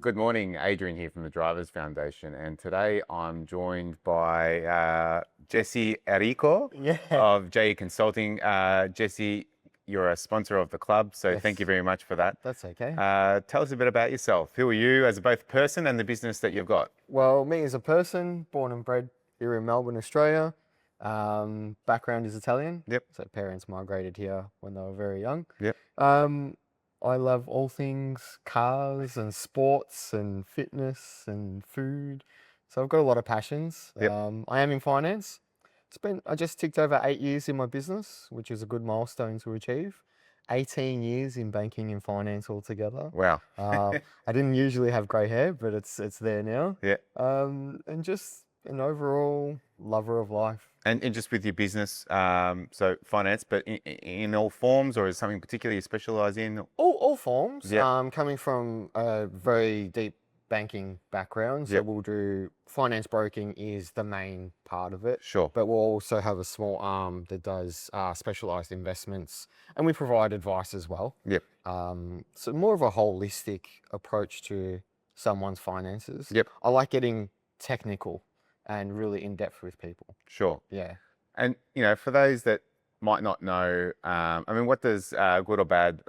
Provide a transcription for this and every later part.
Good morning, Adrian here from the Drivers Foundation, and today I'm joined by Jesse Errico Yeah. of JE Consulting. Jesse, you're a sponsor of the club, so thank you Yes. very much for that. That's okay. Tell us a bit about yourself. Who are you as a both person and the business that you've got? Well, me as a person, born and bred here in Melbourne, Australia. Background is Italian, Yep, so parents migrated here when they were very young. yep, Um, I love all things cars and sports and fitness and food. So I've got a lot of passions. yep. I am in finance. I just ticked over 8 years in my business, which is a good milestone to achieve. 18 years in banking and finance altogether. Wow. Uh, I didn't usually have grey hair, but it's there now. Yeah. And just an overall lover of life. And just with your business, so finance, but in all forms, or is something particularly you specialize in? All forms. Yeah, Coming from a very deep banking background, so yep, we'll do finance broking is the main part of it, sure. but we'll also have a small arm that does specialized investments, and we provide advice as well. Yep, So more of a holistic approach to someone's finances. yep, I like getting technical and really in depth with people. sure. Yeah. And, for those that might not know, what does good or bad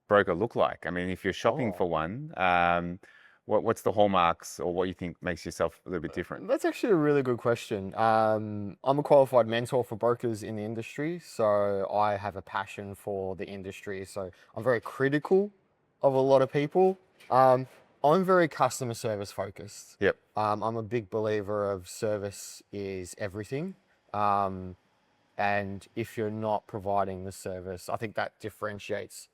broker look like? I mean, if you're shopping Oh. for one, what's the hallmarks or what you think makes yourself a little bit different? That's actually a really good question. I'm a qualified mentor for brokers in the industry, so I have a passion for the industry. So I'm very critical of a lot of people. I'm very customer service focused. Yep, I'm a big believer of service is everything. And if you're not providing the service, I think that differentiates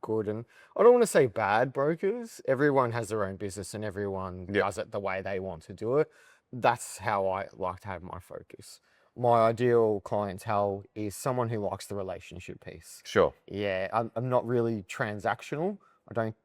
good and I don't want to say bad brokers. Everyone has their own business and everyone yep, does it the way they want to do it. That's how I like to have my focus. My ideal clientele is someone who likes the relationship piece. sure. Yeah, I'm not really transactional. I don't,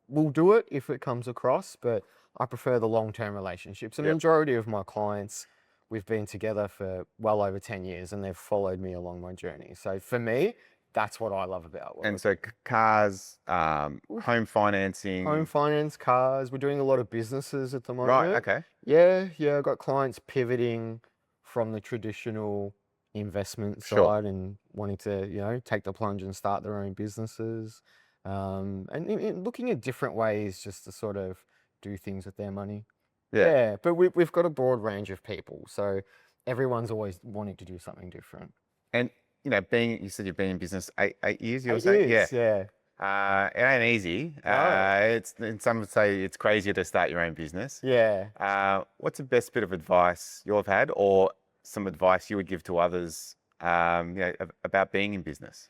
we'll do it if it comes across, but I prefer the long-term relationships. And the Yep. majority of my clients, we've been together for well over 10 years and they've followed me along my journey. So for me, that's what I love about And work. so cars, home Home financing, finance, cars. We're doing a lot of businesses at the right? moment. Okay, Yeah. I've got clients pivoting from the traditional investment sure. side and wanting to, take the plunge and start their own businesses. And looking at different ways just to sort of do things with their money. Yeah. Yeah, but we've got a broad range of people. So everyone's always wanting to do something different. And, you said you've been in business 8 years, you were Eight saying? Yeah. years, yeah. It ain't easy. No. And some would say it's crazier to start your own business. Yeah. What's the best bit of advice you've had, or some advice you would give to others, about being in business?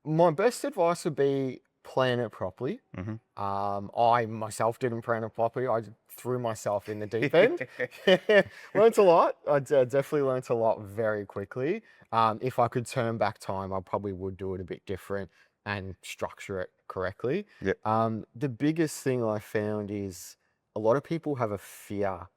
My best advice would be plan it properly. Hmm. I myself didn't plan it properly. I threw myself in the deep end. Learned a lot. Definitely learned a lot very quickly. If I could turn back time, I probably would do it a bit different and structure it correctly. Yep. The biggest thing I found is a lot of people have a fear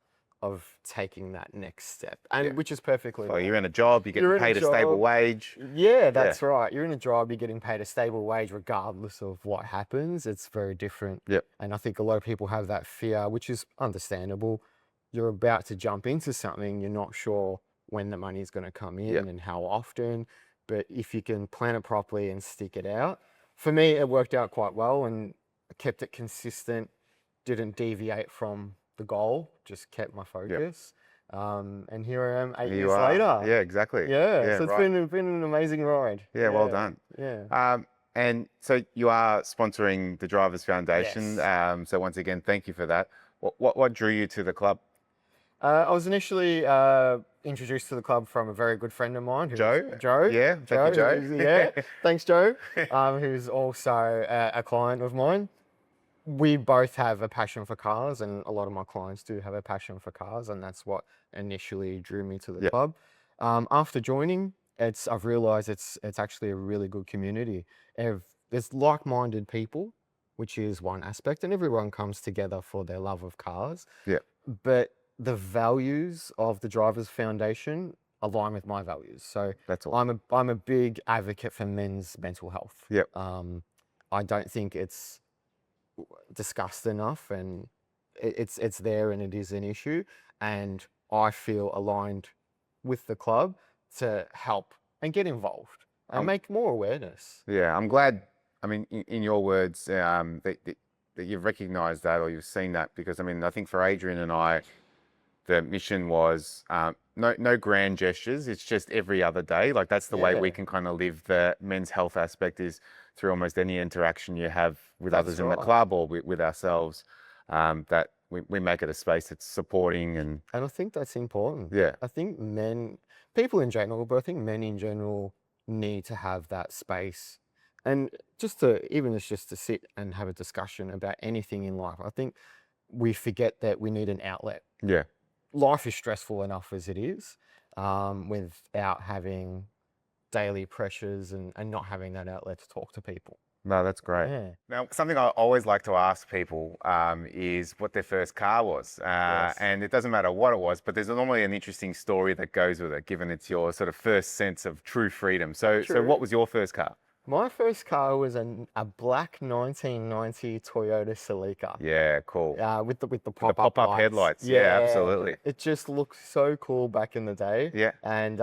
of taking that next step, Yeah. and which is perfectly Well, you're right. in a job, you're getting You're in a paid a stable job. wage. Yeah, Yeah. that's right. You're in a job, you're getting paid a stable wage regardless of what happens. It's very different. Yep. And I think a lot of people have that fear, which is understandable. You're about to jump into something, you're not sure when the money's going to come in Yep. and how often. But if you can plan it properly and stick it out, for me, it worked out quite well and I kept it consistent, didn't deviate from the goal, just kept my focus. And here I am eight Here you years are. later. Yeah, exactly. Yeah, so it's right. been an amazing ride. Yeah, well done. Yeah. And so you are sponsoring the Drivers Foundation. Yes. So once again, thank you for that. What drew you to the club? I was initially introduced to the club from a very good friend of mine, Joe? Joe. Yeah, thank you, Joe. Yeah, thanks, Joe. Who's also a client of mine. We both have a passion for cars, and a lot of my clients do have a passion for cars, and that's what initially drew me to the Yeah, club. After joining, I've realised it's actually a really good community. There's like-minded people, which is one aspect, and everyone comes together for their love of cars. yeah, But the values of the Drivers Foundation align with my values. So that's all. I'm a big advocate for men's mental health. Yep. I don't think it's discussed enough, and it's there and it is an issue, and I feel aligned with the club to help and get involved and Um, make more awareness. yeah, I'm glad. I mean, in your words, that you've recognised that or you've seen that, because I mean, I think for Adrian and I, the mission was no grand gestures. It's just every other day. Like that's the way we Yeah, can kind of live the men's health aspect, is through almost any interaction you have with that's others in the right. club or with ourselves. That we make it a space that's supporting and And I think that's important. yeah, I think people in general, but I think men in general need to have that space. And just to, even it's just to sit and have a discussion about anything in life. I think we forget that we need an outlet. yeah. Life is stressful enough as it is, without having daily pressures and not having that outlet to talk to people. No, that's great. Yeah. Now, something I always like to ask people is what their first car was. Yes. And it doesn't matter what it was, but there's normally an interesting story that goes with it, given it's your sort of first sense of true freedom. So True. what was your first car? My first car was a black 1990 Toyota Celica. Yeah, cool. With the With the pop-up pop-up lights. headlights. Yeah, absolutely. It just looked so cool back in the day. Yeah, And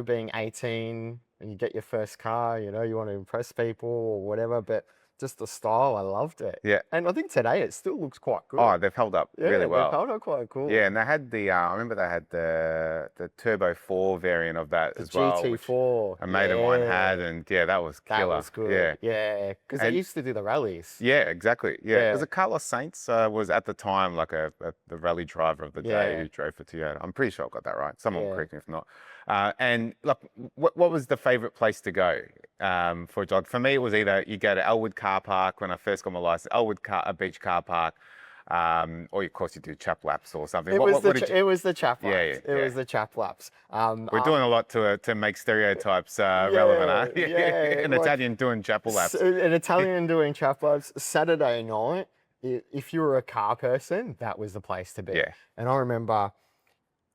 being 18 and you get your first car, you want to impress people or whatever, but just the style, I loved it. yeah. And I think today it still looks quite good. Oh, they've held up really Yeah, they well. held up quite cool. Yeah, and they had I remember they had the Turbo 4 variant of that The as well, which GT4. a mate of mine had, Yeah, and yeah, that was that killer. was good. Yeah. Yeah, because they And used to do the rallies. yeah, exactly. Yeah. Yeah, Was it Carlos Sainz was at the time like the rally driver of the day yeah, who drove for Toyota. I'm pretty sure I got that right. Someone will yeah. correct me if not. And look, what was the favorite place to go for a jog? For me, it was either you go to Elwood Car Park when I first got my license, Beach Car Park, or of course you do chap laps or something. What did you? It was the chap Yeah, laps. yeah, It yeah. was the chap laps. We're doing a lot to make stereotypes relevant, huh? Yeah, An like Italian doing chapel laps. an Italian doing chap laps Saturday night. If you were a car person, that was the place to be. Yeah. And I remember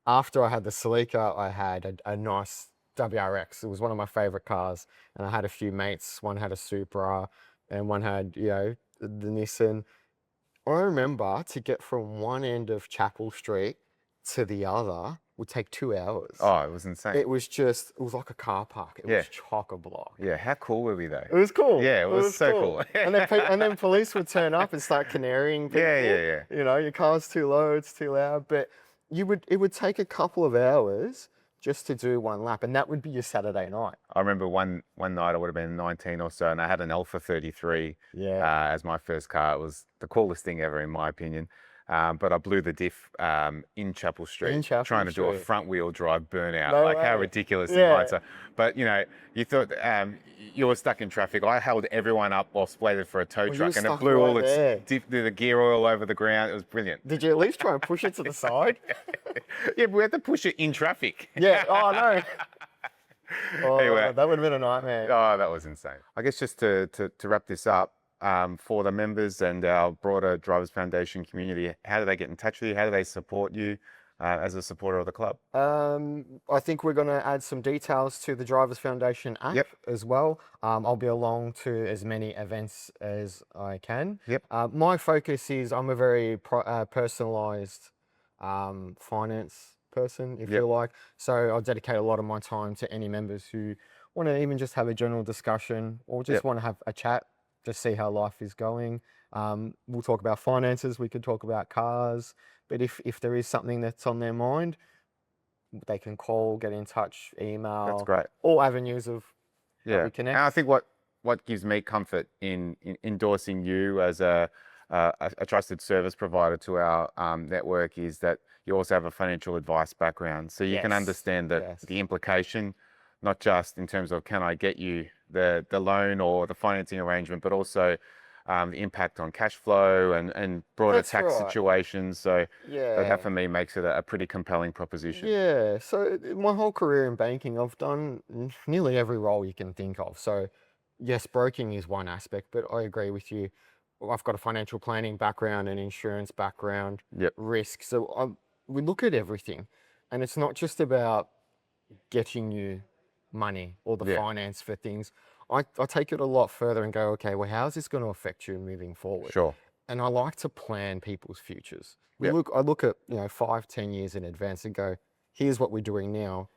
after I had the Celica, I had a nice WRX. It was one of my favorite cars, and I had a few mates. One had a Supra, and one had the Nissan. I remember to get from one end of Chapel Street to the other would take 2 hours. Oh, it was insane. It was like a car park. It Yeah. was chock-a-block. Yeah, how cool were we though? It was cool. Yeah, it was so cool. cool. And then police would turn up and start canarying people. Yeah. Your car's too low, it's too loud. But it would take a couple of hours just to do one lap, and that would be your Saturday night. I remember one night I would have been 19 or so, and I had an Alpha 33 Yeah. as my first car. It was the coolest thing ever, in my opinion. But I blew the diff in Chapel Street, In Chapel trying to do a Street. front wheel drive burnout. No Like how way. ridiculous in Yeah. hindsight. But you thought you were stuck in traffic. I held everyone up while splattered for a tow Well, you truck, were and it stuck blew all right its there. the gear oil over the ground. It was brilliant. Did you at least try and push it to the side? Yeah, but we had to push it in traffic. Yeah. Oh, no. Oh, Anyway. that would have been a nightmare. Oh, that was insane. I guess just to wrap this up, for the members and our broader Drivers Foundation community, how do they get in touch with you? How do they support you as a supporter of the club? I think we're going to add some details to the Drivers Foundation app Yep. as well. I'll be along to as many events as I can. Yep. My focus is I'm a very personalized finance person, if Yep. you like. So I'll dedicate a lot of my time to any members who want to even just have a general discussion or just Yep. want to have a chat, just see how life is going. We'll talk about finances, we could talk about cars, but if there is something that's on their mind, they can call, get in touch, That's email, great. all avenues of how Yeah. we connect. And I think what gives me comfort in endorsing you as a trusted service provider to our network is that you also have a financial advice background. So you can Yes, understand yes. the implication, not just in terms of can I get you the loan or the financing arrangement, but also the impact on cash flow and broader That's tax right. situations. So Yeah. that for me makes it a pretty compelling proposition. Yeah, so my whole career in banking, I've done nearly every role you can think of. So, yes, broking is one aspect, but I agree with you. I've got a financial planning background, an insurance background, Yep. risk. So we look at everything, and it's not just about getting you money or the Yeah. finance for things. I take it a lot further and go, okay, well, how's this going to affect you moving forward? Sure. and I like to plan people's futures. Yep. I look at, 5, 10 years in advance and go, here's what we're doing now,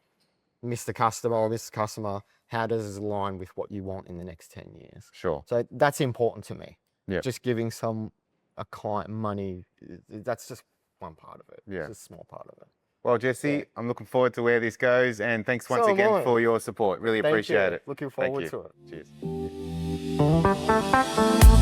Mr. Customer or Mr. Customer, how does this align with what you want in the next 10 years? Sure. So that's important to me. Yep. Just giving a client money, that's just one part of it. Yeah. It's a small part of it. Well, Jesse, Yeah. I'm looking forward to where this goes, and thanks once So am again I. for your support. Really Thank appreciate you. it. Looking Thank forward you. to it. Cheers.